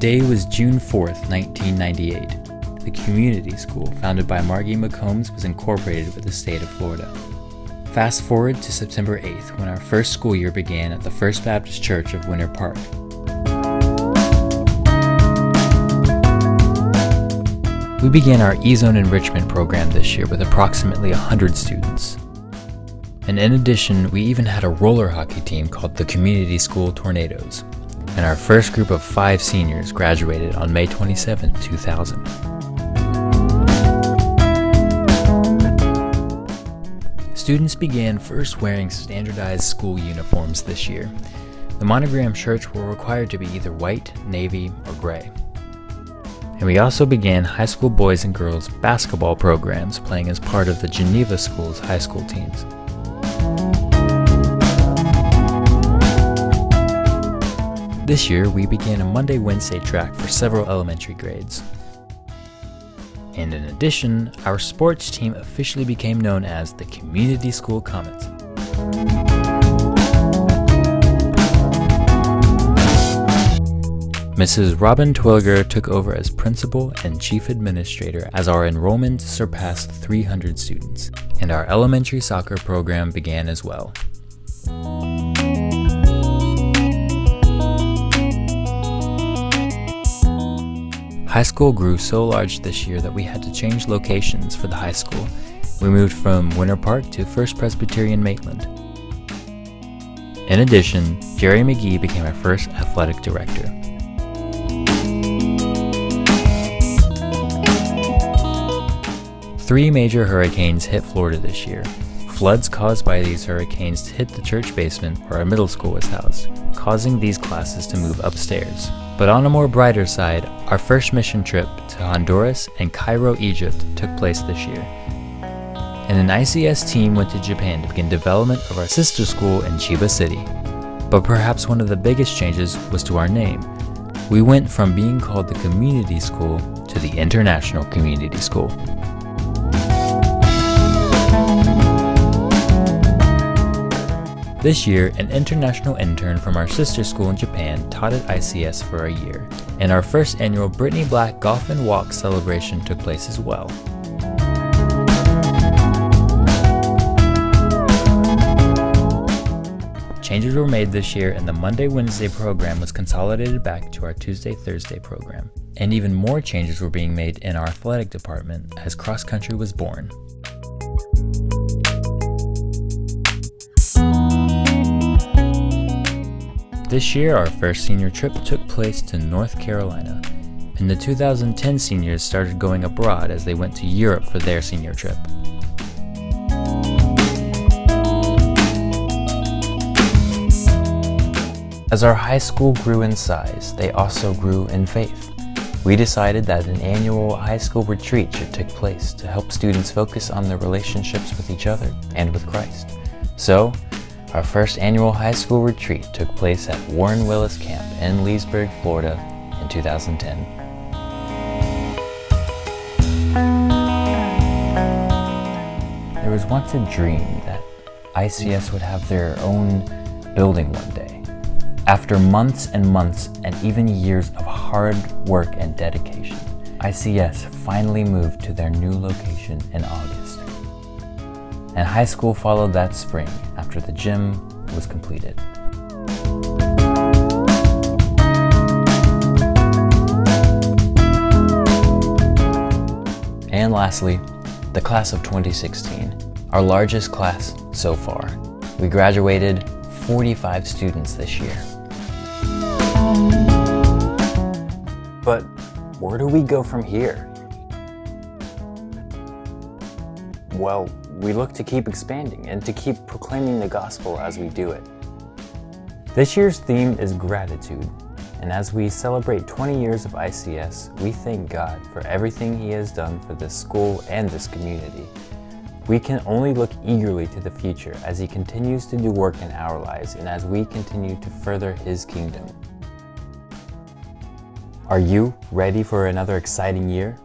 day was June 4th, 1998. The community school founded by Margie McCombs was incorporated with the state of Florida. Fast forward to September 8th, when our first school year began at the First Baptist Church of Winter Park. We began our E-Zone enrichment program this year with approximately 100 students. And in addition, we even had a roller hockey team called the Community School Tornadoes. And our first group of 5 seniors graduated on May 27, 2000. Students began first wearing standardized school uniforms this year. The monogram shirts were required to be either white, navy, or gray. And we also began high school boys and girls basketball programs, playing as part of the Geneva School's high school teams. This year, we began a Monday-Wednesday track for several elementary grades. And in addition, our sports team officially became known as the Community School Comets. Mrs. Robin Twilliger took over as principal and chief administrator as our enrollment surpassed 300 students, and our elementary soccer program began as well. High school grew so large this year that we had to change locations for the high school. We moved from Winter Park to First Presbyterian Maitland. In addition, Jerry McGee became our first athletic director. Three major hurricanes hit Florida this year. Floods caused by these hurricanes hit the church basement where our middle school was housed, causing these classes to move upstairs. But on a more brighter side, our first mission trip to Honduras and Cairo, Egypt took place this year. And an ICS team went to Japan to begin development of our sister school in Chiba City. But perhaps one of the biggest changes was to our name. We went from being called the Community School to the International Community School. This year, an international intern from our sister school in Japan taught at ICS for a year, and our first annual Brittany Black Golf and Walk celebration took place as well. Changes were made this year, and the Monday-Wednesday program was consolidated back to our Tuesday-Thursday program. And even more changes were being made in our athletic department as cross country was born. This year, our first senior trip took place to North Carolina, and the 2010 seniors started going abroad as they went to Europe for their senior trip. As our high school grew in size, they also grew in faith. We decided that an annual high school retreat should take place to help students focus on their relationships with each other and with Christ. So, our first annual high school retreat took place at Warren Willis Camp in Leesburg, Florida in 2010. There was once a dream that ICS would have their own building one day. After months and months and even years of hard work and dedication, ICS finally moved to their new location in August. And high school followed that spring after the gym was completed. And lastly, the class of 2016, our largest class so far. We graduated 45 students this year. But where do we go from here? Well, we look to keep expanding and to keep proclaiming the gospel as we do it. This year's theme is gratitude, and as we celebrate 20 years of ICS, we thank God for everything He has done for this school and this community. We can only look eagerly to the future as He continues to do work in our lives and as we continue to further His kingdom. Are you ready for another exciting year?